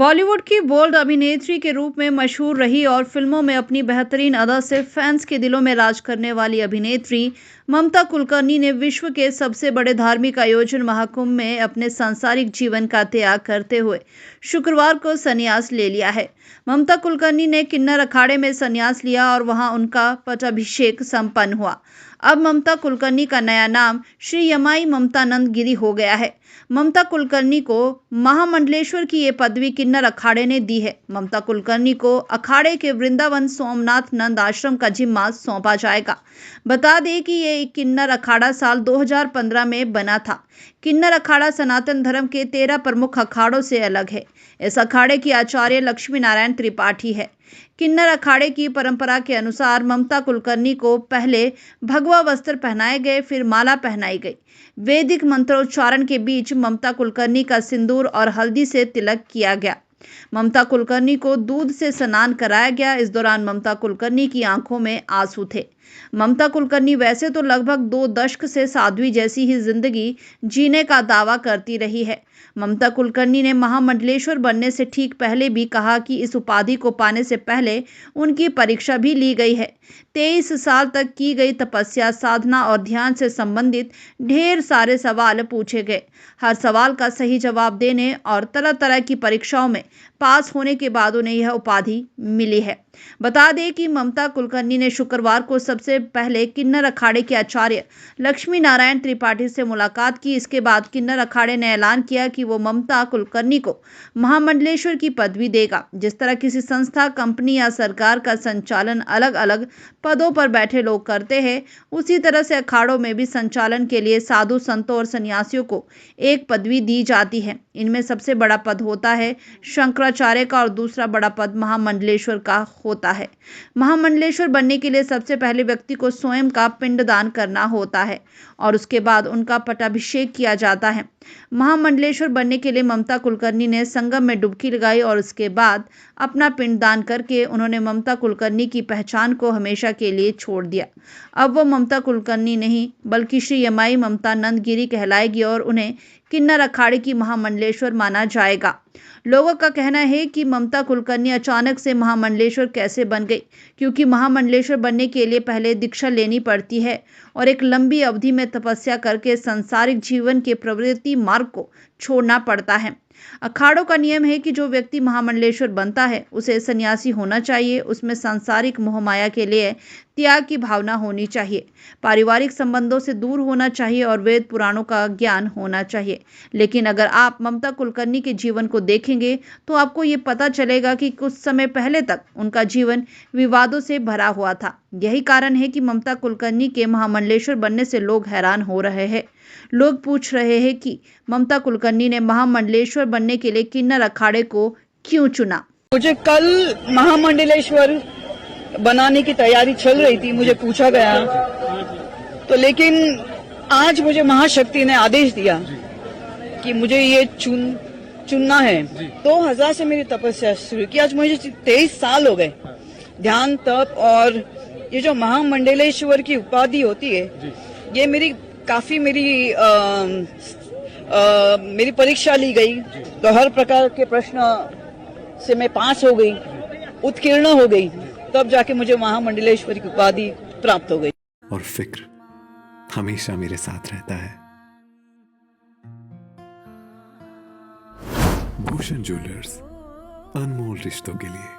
बॉलीवुड की बोल्ड अभिनेत्री के रूप में मशहूर रही और फिल्मों में अपनी बेहतरीन अदा से फैंस के दिलों में राज करने वाली अभिनेत्री ममता कुलकर्णी ने विश्व के सबसे बड़े धार्मिक आयोजन महाकुंभ में अपने सांसारिक जीवन का त्याग करते हुए शुक्रवार को संन्यास ले लिया है। ममता कुलकर्णी ने किन्नर अखाड़े में संन्यास लिया और वहां उनका पटाभिषेक संपन्न हुआ। अब ममता कुलकर्णी का नया नाम श्री यमाई ममतानंद गिरी हो गया है। ममता कुलकर्णी को महामंडलेश्वर की ये पदवी किन्नर अखाड़े ने दी है। ममता कुलकर्णी को अखाड़े के वृंदावन सोमनाथ नंद आश्रम का जिम्मा सौंपा जाएगा। बता दें कि ये किन्नर अखाड़ा साल 2015 में बना था। किन्नर अखाड़ा सनातन धर्म के 13 प्रमुख अखाड़ों से अलग है। इस अखाड़े की आचार्य लक्ष्मी नारायण त्रिपाठी है। किन्नर अखाड़े की परंपरा के अनुसार ममता कुलकर्णी को पहले भगवा वस्त्र पहनाए गए, फिर माला पहनाई गई। वैदिक मंत्रोच्चारण के बीच ममता कुलकर्णी का सिंदूर और हल्दी से तिलक किया गया। ममता कुलकर्णी को दूध से स्नान कराया गया। इस दौरान ममता कुलकर्णी की आंखों में आंसू थे। ममता कुलकर्णी वैसे तो लगभग 2 दशक से साध्वी जैसी ही जिंदगी जीने का दावा करती रही है। ममता कुलकर्णी ने महामंडलेश्वर बनने से ठीक पहले भी कहा कि इस उपाधि को पाने से पहले उनकी परीक्षा भी ली गई है। 23 साल तक की गई तपस्या, साधना और ध्यान से संबंधित ढेर सारे सवाल पूछे गए। हर सवाल का सही जवाब देने और तरह तरह की परीक्षाओं में पास होने के बाद उन्हें यह उपाधि मिली है। बता दें कि ममता कुलकर्णी ने शुक्रवार को सबसे पहले किन्नर अखाड़े के आचार्य लक्ष्मी नारायण त्रिपाठी से मुलाकात की। इसके बाद किन्नर अखाड़े ने ऐलान किया कि वो ममता कुलकर्णी को महामंडलेश्वर की पदवी देगा। जिस तरह किसी संस्था, कंपनी या सरकार का संचालन अलग अलग पदों पर बैठे लोग करते हैं, उसी तरह से अखाड़ों में भी संचालन के लिए साधु संतों और सन्यासियों को एक पदवी दी जाती है। इनमें सबसे बड़ा पद होता है शंकराचार्य का और दूसरा बड़ा पद महामंडलेश्वर का होता है। महामंडलेश्वर बनने के लिए सबसे पहले व्यक्ति को स्वयं का पिंडदान करना होता है और उसके बाद उनका पटाभिषेक किया जाता है। महामंडलेश्वर बनने के लिए ममता कुलकर्णी ने संगम में डुबकी लगाई और उसके बाद अपना पिंडदान करके उन्होंने ममता कुलकर्णी की पहचान को हमेशा के लिए छोड़ दिया। अब वो ममता कुलकर्णी नहीं बल्कि श्री यमाई ममतानंद गिरी कहलाएगी और उन्हें किन्नर अखाड़े की महामंडलेश्वर माना जाएगा। लोगों का कहना है कि ममता कुलकर्णी अचानक से महामंडलेश्वर कैसे बन गई, क्योंकि महामंडलेश्वर बनने के लिए पहले दीक्षा लेनी पड़ती है और एक लंबी अवधि में तपस्या करके सांसारिक जीवन के प्रवृत्ति मार्ग को छोड़ना पड़ता है। अखाड़ों का नियम है कि जो व्यक्ति महामंडलेश्वर बनता है उसे सन्यासी होना चाहिए। उसमें सांसारिक मोहमाया के लिए त्याग की भावना होनी चाहिए, पारिवारिक संबंधों से दूर होना चाहिए और वेद पुराणों का ज्ञान होना चाहिए। लेकिन अगर आप ममता कुलकर्णी के जीवन को देखेंगे तो आपको ये पता चलेगा कि कुछ समय पहले तक उनका जीवन विवादों से भरा हुआ था। यही कारण है कि ममता कुलकर्णी के महामंडलेश्वर बनने से लोग हैरान हो रहे हैं। लोग पूछ रहे हैं कि ममता कुलकर्णी ने महामंडलेश्वर बनने के लिए किन्नर अखाड़े को क्यों चुना। मुझे कल महामंडलेश्वर बनाने की तैयारी चल रही थी, मुझे पूछा गया तो, लेकिन आज मुझे महाशक्ति ने आदेश दिया कि मुझे ये चुनना है। 2000 से मेरी तपस्या शुरू की, आज मुझे 23 साल हो गए। ध्यान, तप और ये जो महामंडलेश्वर की उपाधि होती है, ये मेरी मेरी परीक्षा ली गई तो हर प्रकार के प्रश्न से मैं पास हो गई, उत्तीर्ण हो गई, तब जाके मुझे महामंडलेश्वर की उपाधि प्राप्त हो गई। और फिक्र हमेशा मेरे साथ रहता है। भूषण ज्वेलर्स, अनमोल रिश्तों के लिए।